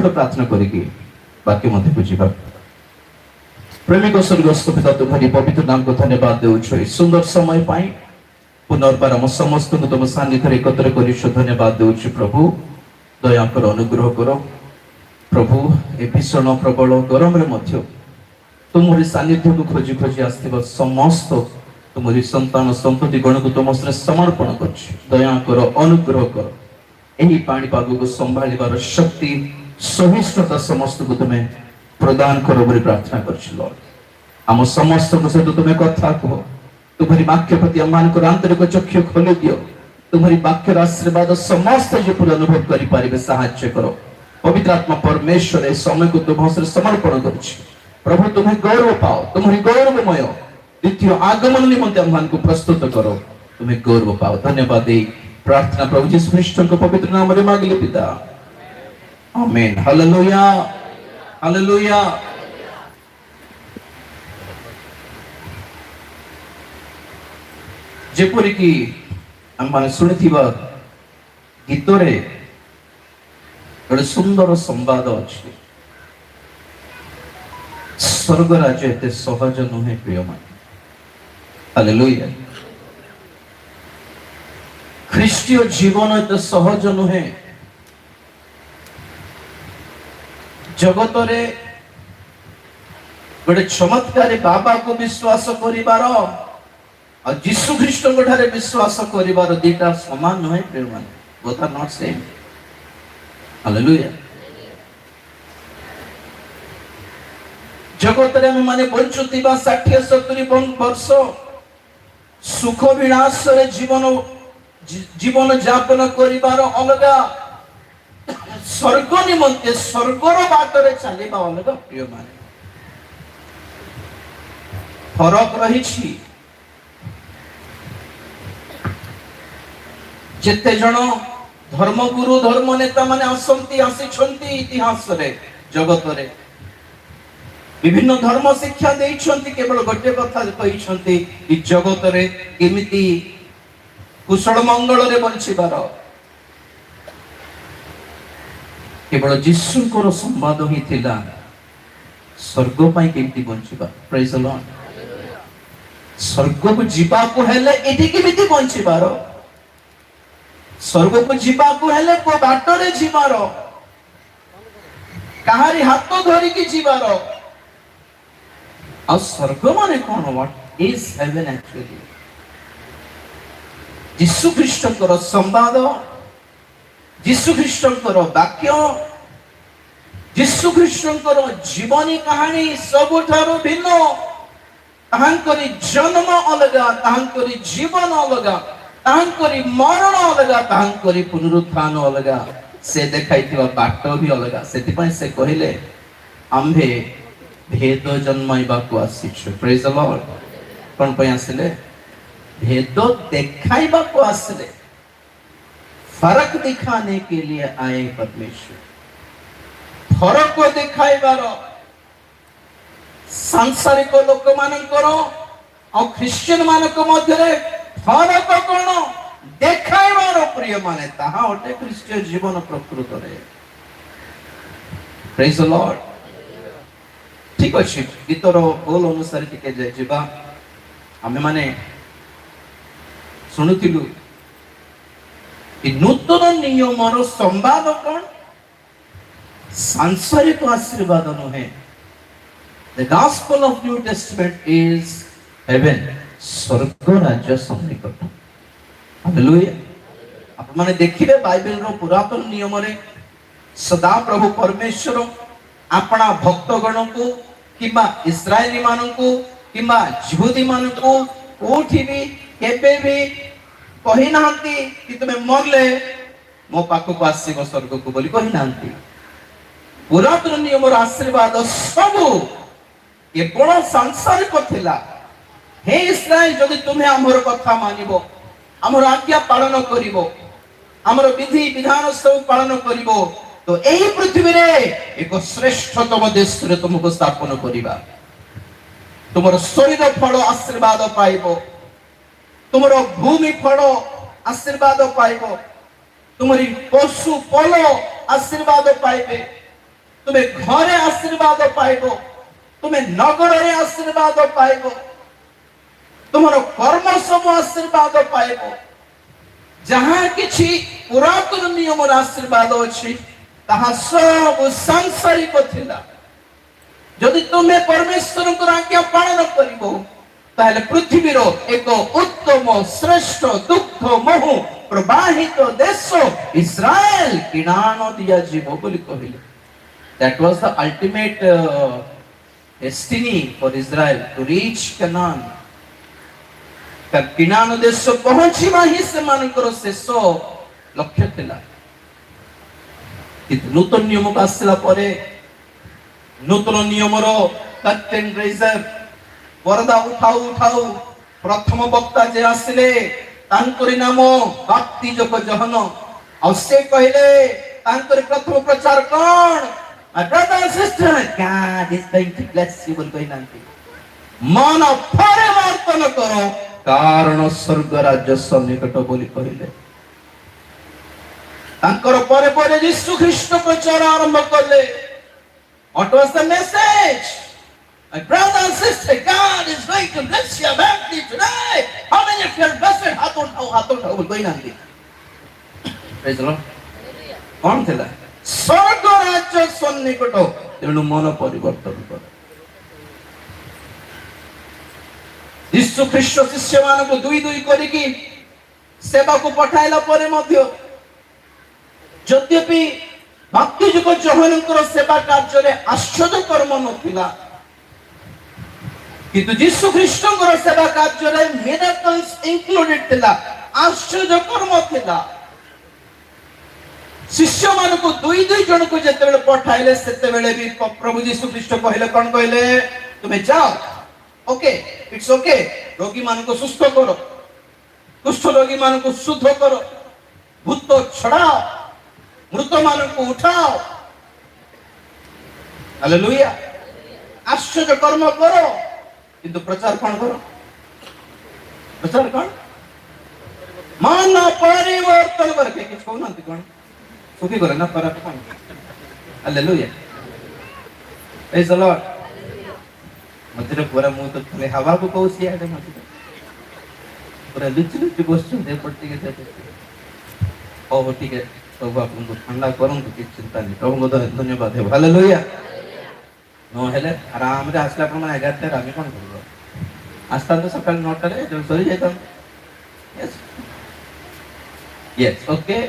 छोट प्रार्थना करिकी वाक्य मध्य को जीवा। प्रेमिक स्वर्गस्थ पिता तुम्हारी पवित्र नाम को धन्यवाद देउछु ए सुंदर समय पाई पुनर्बार हम समस्त को तुम सान्निध्य एकत्र करिछु धन्यवाद देउछु। प्रभु दया कर अनुग्रह करो प्रभु ए भीषण प्रबल गरम रे मध्य तुम्हारी सान्निध्य को खोजी खोजी आस्थिबा समस्त तुम्हारी संतान संतति गण को तुम समर्पण कर दया कर अनुग्रह कर यही पाणीपाग को संभालिबार शक्ति सहिष्णुता समस्त को तुम्हें प्रदान करो बोली प्रार्थना कर आम समस्त को सहित तुम्हें कथा कह तुम्हारी वाक्य प्रति अम्मान को आंतरिक चक्षु खोली दियो तुम्हारी वाक्यर आशीर्वाद समस्त जो अनुभव करें साहाय्य करो। पवित्र आत्मा परमेश्वर इस समय को तुम समर्पण कर प्रभु तुम्हें गौरव पाओ तुम्हारी गौरवमय द्वितीय आगमन निमंते अम्मान को प्रस्तुत करो तुम्हें गौरव पाओ। धन्यवाद दे प्रार्थना प्रभु यीशु ख्रीष्ट को पवित्र नाम रे मांगिले पिता आमेन। Hallelujah hallelujah. जेपरि कि हम माने सुनिथिबा गीत रे गोटे सुंदर संवाद अछि स्वर्ग राज्य एते सहज नुहे प्रिय मान। हालेलुया। ख्रीष्टीय जीवन एते सहज नुहे। जगत रे गोटे चमत्कारी बाबा को विश्वास करिबार और यीशु ख्रीष्ट को ठारे विश्वास करिबार दीटा समान नुहे प्रिय मान। Both are not same. Hallelujah. जगत रे माने बंचुतिबा 60-70 वर्ष सुख विनाश रे जीवन जापन करिबार अलगा स्वर्ग निमंते स्वर्गर बाटरे चलिबा अलगा प्रिय माने फरक रही छी। जेते जण धर्मगुरु धर्म नेता माने आसंती आसी इतिहास रे जगत रे विभिन्न धर्म शिक्षा देइछंती केवल गोटे कथा कहिछंती कि जगत रे केमिति कुशल मंगल रे बंचिबार केवल यीशुଙ୍କର संवाद ही थिला स्वर्ग पई केमिति बंचिबा। Praise the Lord. स्वर्ग को जीवा को हेले एठी केमिति बंचिबार स्वर्ग को जीवा को हेले को बाटरे जीवार कहारी हाथ धरि की जीवार और स्वर्ग माने कौन व्हाट इज हेवन एक्चुअली यीशु ख्रीष्टଙ୍କର संवाद यीशु ख्रीष्टଙ୍କର वाक्य यीशु ख्रीष्टଙ୍କର जीवनी कहानी सबुठारो भिन्न ताहांकरी जन्म अलगा ताहांकरी जीवन अलगा ताहांकरी मरण अलगा ताहांकरी पुनरुत्थान अलगा से देखाइथिबा बाट भी अलगा। सेति पय से कहिले आम्भे भेद जन्माइबा को आसीछु। Praise the Lord. कोन पय आसिले भेद देखाइबा को आसिले फर्क दिखाने के लिए आए परमेश्वर। फर्क को दिखाइबार सांसारिक लोक मानकर और क्रिश्चियन मानक मध्य फरक कोन देखाइबार प्रिय माने ताहा ओटे क्रिश्चियन जीवन प्रकृत रे। Praise the Lord. ठीक अछि गीतर बोल अनुसार टिके जे जिबा हमें माने सुनुतिलु कि नूतन नियमर संवाद कोन सांसारिक आशीर्वाद नुहे। The gospel of New Testament is heaven स्वर्ग राज्य सन्निकट। हालेलुया। आप माने देखिबे बाइबल रो पुरातन नियम रे सदा प्रभु परमेश्वर अपना भक्तगण को किबा इस्राएली मानन को किबा यहूदी मानन को कोठी भी केबे भी कहि नांती कि तुमे मरले मो पाख को आसीबो स्वर्ग को बोली कहि नांती। पुरातन नियम रो आशीर्वाद सब केवल सांसारिक थिला। हे इस्राएल जदि तुम्हें हमर कथा मानिबो हमर आज्ञा पालन करिवो हमर विधि विधान सब पालन करिवो तो एही पृथ्वी रे एक श्रेष्ठतम देश रे तुमको स्थापन करिबा। तुमर शरीर फल आशीर्वाद पाइबो तुमर भूमि फल आशीर्वाद पाइबो तुमरी पशु फल आशीर्वाद पाइबे तुमे घरे आशीर्वाद पाइबो, तुमे नगर रे आशीर्वाद पाइबो, तुमरो कर्म सब आशीर्वाद पाइबो। जहां किछि पुरातन नियम आशीर्वाद अछि ताहा सब सांसारिक थिला। यदि तुमे परमेश्वर को आज्ञा पालन करिबो ताहले पृथ्वीर एक उत्तम श्रेष्ठ दुग्ध महु प्रवाहित देश इस्राएल किणान दिया जीव बोली कहिले। That was the ultimate destiny for Israel to reach Canaan. किणान देश पहुंचीबा ही सेमानकर शेष लक्ष्य थिला। किंतु नूतन नियम को आसला परे नूतन नियमर कर्टेन रेजर परदा उठाऊ उठाऊ प्रथम वक्ता जे आसिले तांकरी नाम बाप्तिजक जहन और से कहले तांकरी प्रथम प्रचार कोन brother and sister God is going to bless you बोल कहनांती मन परिवर्तन करो कारण स्वर्ग राज्य सन्निकट बोली कहले। तांकर परे परे यीशु ख्रीष्ट प्रचार आरंभ कले। What was the message? My brother and sister, God is going to bless your family today. How many of you are blessed? हाथ उठाओ बोल कोई नहीं। Praise the Lord. कौन थिला? स्वर्ग राज्य सन्निकट तेणु मन परिवर्तन कर। यीशु ख्रीष्ट शिष्य मान को दुई दुई करिकी सेवा को पठाइला परे मध्य यद्यपि बाप्तिजक यूहन्नाଙ୍କର सेवा कार्य रे आश्चर्य कर्म नथिला किंतु यीशु ख्रीष्टଙ୍କର सेवा कार्य रे मिरेकल्स इंक्लूडेड थिला आश्चर्य कर्म थिला। शिष्य मान को दुई दुई जन को जते बेले पठाइले सेते बेले भी प्रभु यीशु ख्रीष्ट कहले कोन कहले तुमे जाओ ओके इट्स ओके रोगी मान को सुस्थ करो कुष्ठ रोगी मान को शुद्ध करो भूत छड़ाओ मृत मान को उठाओ हालेलुया आश्चर्य कर्म करो किंतु प्रचार कौन करो प्रचार कौन मान परिवर्तन करके किछ कहू नंती कौन सुखी करे ना पर कौन हालेलुया प्रेज द लॉर्ड मतिर पूरा मुंह तो खाली हवा को कहू सिया दे मतिर पूरा लुचि लुचि बसछु दे पट्टी के दे ओ ठीक है प्रभु आपको ठंडा करूँ तो किसी चिंता नहीं प्रभु को धन्यवाद है हालेलुया नो हेले आराम रे आसला पर मैं 11 रे आमी कोन करबो आस्ता तो सकाळ 9 रे जो सरी जाता यस यस ओके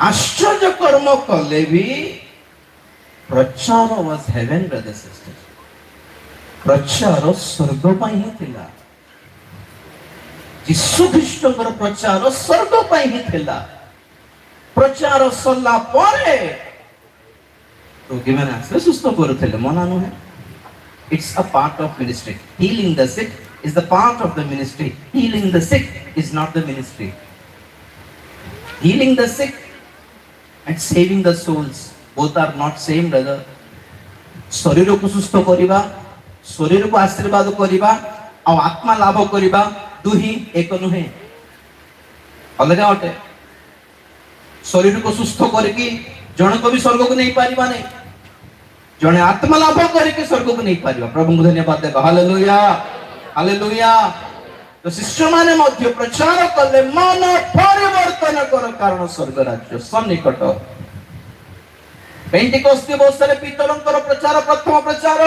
आश्चर्य कर्म कले भी प्रचार वाज हेवन ब्रदर सिस्टर प्रचार स्वर्ग पाई ही थिला यीशु ख्रीष्टଙ୍କର प्रचार स्वर्ग पाई ही थिला प्रचार सल्ला परे रोगी माने आसे सुस्थ करूथिले मना नुहे it's a part of ministry healing the sick is the part of the ministry healing the sick is not the ministry healing the sick and saving the souls both are not same brother शरीर को सुस्थ करिबा शरीर को आशीर्वाद करिबा और आत्मा लाभ करिबा दुही एक नुहे अलग अटे शरीर को सुस्थ करके जन को भी स्वर्ग को नहीं पारिबा नहीं जने आत्मा लाभ करके स्वर्ग को नहीं पारिबा प्रभु को धन्यवाद देबा हालेलुया हालेलुया तो शिष्य माने मध्य प्रचार कले मन परिवर्तन कर कारण स्वर्ग राज्य सन्निकट पेंटिकोस्ट दिवसरे पितरंकर प्रचार प्रथम प्रचार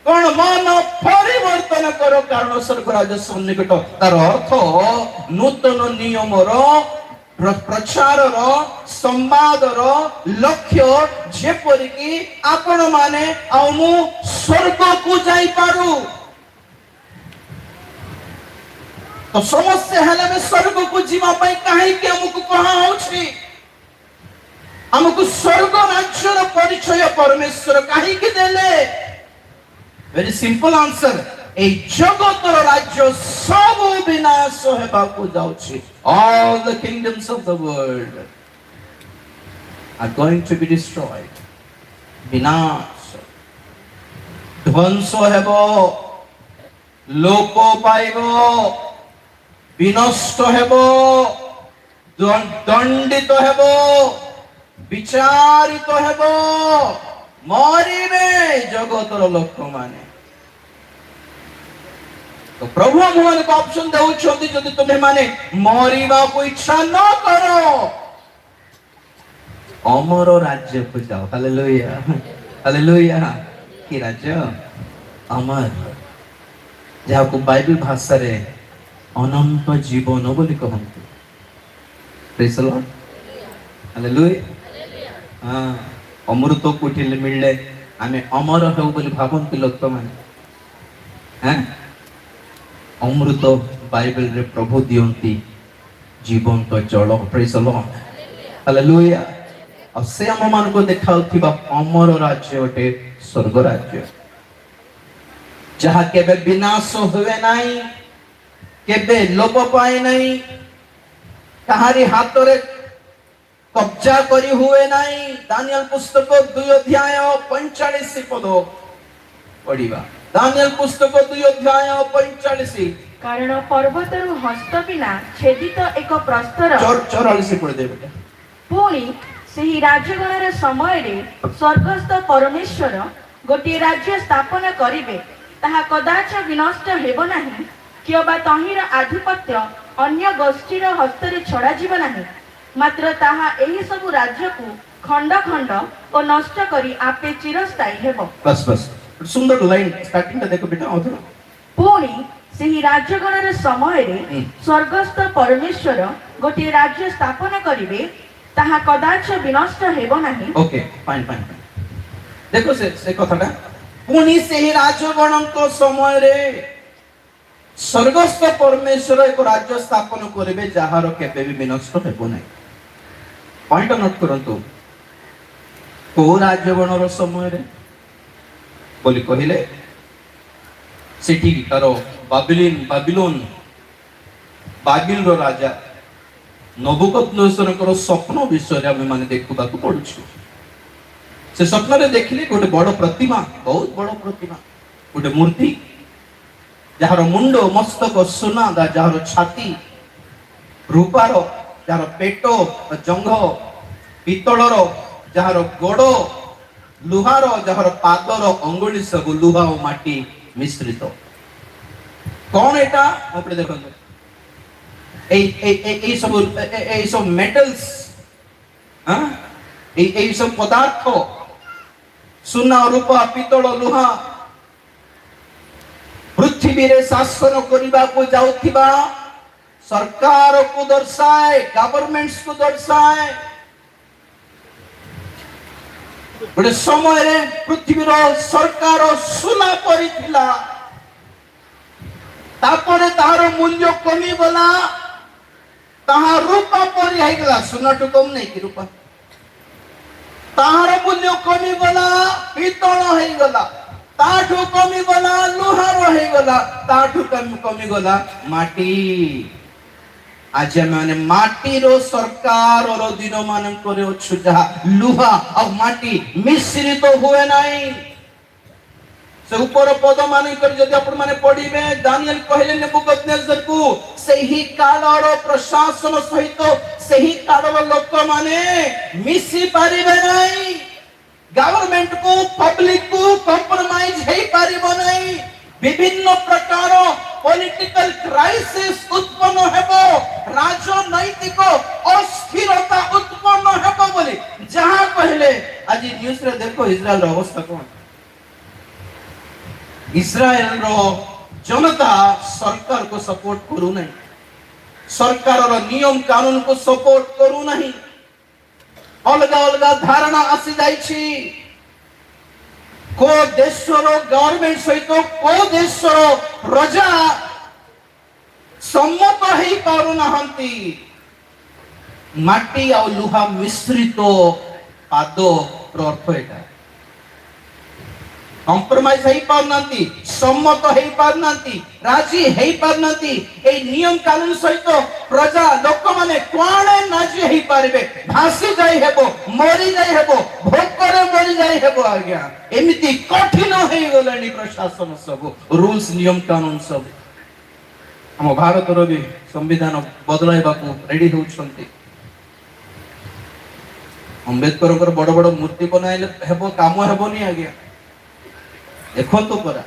कौन मन परिवर्तन कर कारण स्वर्ग राज्य सन्निकट तार अर्थ नूतन नियम प्रचार संवाद लक्ष्य जेपरिकी आपण माने आमु स्वर्ग को जाई पारू तो समस्या है में स्वर्ग को जीवा पाई काहे कि हमको कहा होछि हमको स्वर्ग राज्यर परिचय परमेश्वर काहे कि देले वेरी सिंपल आंसर ए जगतर राज्य सब विनाश हेबा को जाउछि all the kingdoms of the world are going to be destroyed विनाश ध्वंस हेबो लोप पाइबो विनष्ट हेबो दंडित हेबो विचारित हेबो मरिबे जगतर लोक माने। तो प्रभु हमन को ऑप्शन देउछोती जदि तुमे माने मरिबा को इच्छा न करो अमर राज्य को जाओ। Hallelujah hallelujah. कि राज्य अमर जहाँ को बाइबल भाषा रे अनंत जीवन बोली कहते। Praise the Lord hallelujah. हां अमृत कोठी मिलले आमे अमर हो बोली भाबंती लोक माने। हैं अमृत बाइबल रे प्रभु दियंती जीवन तो जल। Praise the Lord hallelujah. और से हम मान को देखाउथिबा अमर राज्य ओटे स्वर्ग राज्य जहाँ केबे विनाश हुए नहीं केबे लोप पाए नहीं कहारी हाथ रे कब्जा करी हुए नहीं। दानियल पुस्तक 2 अध्याय 45 पद पढ़िबा। दानियल पुस्तक 2 अध्याय 45 कारण पर्वतरु हस्त बिना छेदित एक प्रस्तर 44 पढ़ दे बेटा। पुणी ସେହି ରାଜଗଣର ସମୟରେ ସ୍ୱର୍ଗସ୍ଥ ପରମେଶ୍ୱର ଗୋଟିଏ ରାଜ୍ୟ ସ୍ଥାପନ କରିବେ ତାହା କଦାଚ ବିନଷ୍ଟ ହେବ ନାହିଁ କିମ୍ବା ତହିଁର ଆଧିପତ୍ୟ ଅନ୍ୟ ଗୋଷ୍ଠୀର ହସ୍ତରେ ଛଡ଼ାଯିବ ନାହିଁ ମାତ୍ର ତାହା ଏହି ସବୁ ରାଜ୍ୟକୁ ଖଣ୍ଡ ଖଣ୍ଡ ଓ ନଷ୍ଟ କରି ଆପେ ଚିରସ୍ଥାୟୀ ହେବ। बस बस सुंदर लाइन स्टार्टिंग देखो बेटा। और ପୁଣି ସେହି ରାଜଗଣର ସମୟରେ ସ୍ୱର୍ଗସ୍ଥ ପରମେଶ୍ୱର ଗୋଟିଏ ରାଜ୍ୟ ସ୍ଥାପନ କରିବେ ताहा कदाच विनष्ट हेबो नाही। Okay fine fine fine. देखो से कथाटा पुनी से ही राजगणक समय रे स्वर्गस्थ परमेश्वर एक राज्य स्थापन करिवे जहार केबे भी विनष्ट हेबो नाही। पॉइंट नोट करंतु को राजगणर समय रे बोली कहिले सिटी तारो बाबिलोन रो राजा नबुकदनेस्सर स्वप्न विषय आम मैंने देखा पड़ू। से स्वप्न रे देखिले गोटे बड़ प्रतिमा बहुत बड़ प्रतिमा गोटे मूर्ति जार मुंड मस्तक सुना जार छाती रूपार जार पेट जंघ पितलर जार गोड़ लुहार जार पादर अंगुली सब लुहा और माटी मिश्रित। कौन एटा आपने देखो सब मेटल्स सब पदार्थ सुना रूपा पितल लुहा पृथ्वी रे शासन करने को जाउथिबा सरकार को दर्शाए गवर्नमेंट्स को दर्शाए। गोटे समय रे पृथ्वी रो सरकार सुना परिथिला तापरे तार मूल्य कमी गला ताहा रूपा परि हैगला सुना टू कम नहीं कि रूपा ताहार मूल्य कमी गला पितल हैगला ताठू कमी गला लुहार हैगला ताठू कमी गला माटी। आज माने माटी रो सरकार रो दिन मान करे अछु जहा लुहा और माटी मिश्रित हुए नहीं। से ऊपर पद मान कर जदि आपण माने पढिबे दानियल कहले नेबुकदनेस्सर को सही कालर प्रशासन सहित सही कालर लोक माने मिसी पारिबे नहीं। गवर्नमेंट को पब्लिक को कंप्रोमाइज हे पारिबो नहीं। विभिन्न प्रकार पॉलिटिकल क्राइसिस उत्पन्न हेबो राजनैतिक अस्थिरता उत्पन्न हेबो बोली जहां कहले आज न्यूज रे देखो इजराइल रो अवस्था कोन। इस्राएल रो जनता सरकार को सपोर्ट करू नहीं सरकार रो नियम कानून को सपोर्ट करू नहीं। अलग अलग धारणा आसी जाई छी को देश रो गवर्नमेंट सहित को देश रो प्रजा सम्मत हेई पारु नाहंती। माटी और लुहा मिश्रित पाद अर्थ एटा कंप्रोमाइज हेई पारनांती सम्मत हेई पारनांती राजी हेई पारनांती। ए नियम कानून सहित प्रजा लोक माने कोणे नाजी हेई पारिबे भासी जाई हेबो मरि जाई हेबो भोकरे मरि जाई हेबो। आज्ञा एमिति कठिन हेई गलानी प्रशासन सब रूल्स नियम कानून सब। हम भारत रो भी संविधान बदलाइबा को रेडी होउछंती अंबेडकर बड़ बड़ मूर्ति बनाइले हेबो काम हेबोनी आज्ञा देखंतु परा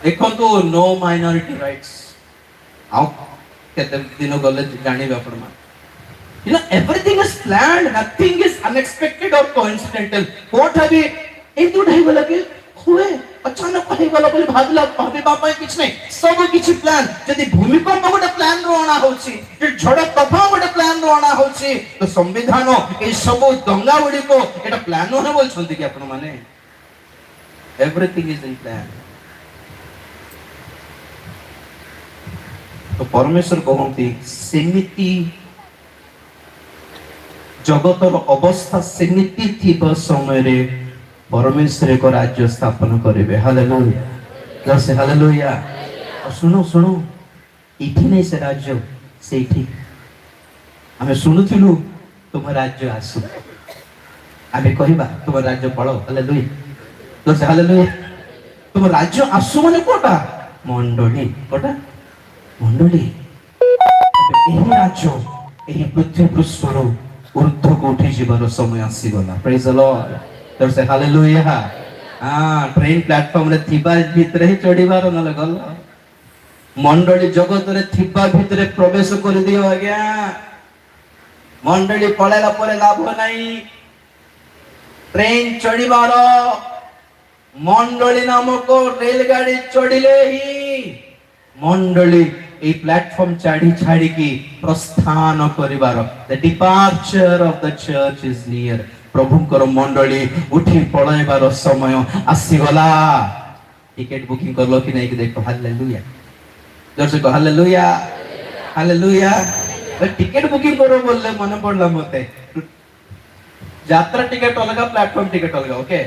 देखंतु नो माइनॉरिटी राइट्स आउ केते दिन गले जानिबे आपण मा you know everything is planned, nothing is unexpected or coincidental. what have we एक दो ढाई वाला के हुए अचानक कहीं वाला बोले भागला भाभी बापा किछ नहीं सब किछ प्लान यदि भूमिकंप गोटे प्लान रो आना होची जे झड़ तूफान गोटे प्लान रो आना होची तो संविधान ए सब दंगा गुडी को एटा प्लान होने बोल छंती कि आपण माने एवरीथिंग इज इन प्लान तो परमेश्वर कहंती सेमिति जगतर अवस्था सेमिति थिबा समय रे परमेश्वर एक राज्य स्थापन करेंगे हालेलुया से हालेलुया और सुनो सुनो इठी नहीं से राज्य से इठी हमें सुनुथिलु तुम राज्य आसु आमे कहबा तुम राज्य पड़ो हालेलुया से हालेलुया तुम राज्य आसु माने कोटा मंडली कोटा मंडली एही राज्य एही पृथ्वी पृष्ठर ऊर्ध्व को उठी जीवन समय आसी गला प्रेज द लॉर्ड तो से हालेलुया हां ट्रेन प्लेटफॉर्म रे थिबा भीतर ही चढ़ीबार न लगल मंडली जगत रे थिबा भीतर प्रवेश कर दियो आज्ञा मंडली पळेला परे लाभ नाही ट्रेन चढ़ीबार मंडली नामक रेलगाड़ी चढ़िले ही मंडली ए प्लेटफॉर्म छाड़ी छाड़ी की प्रस्थान करिबार the departure of the church is near प्रभुकर मंडली उठी पळाइबार समय आसीगला टिकट बुकिंग करलो कि नहीं कि देखो हालेलुया जोर से कहो हालेलुया हालेलुया टिकट बुकिंग करो बोलले मन पड़ला मते यात्रा टिकट अलग प्लेटफॉर्म टिकट अलग ओके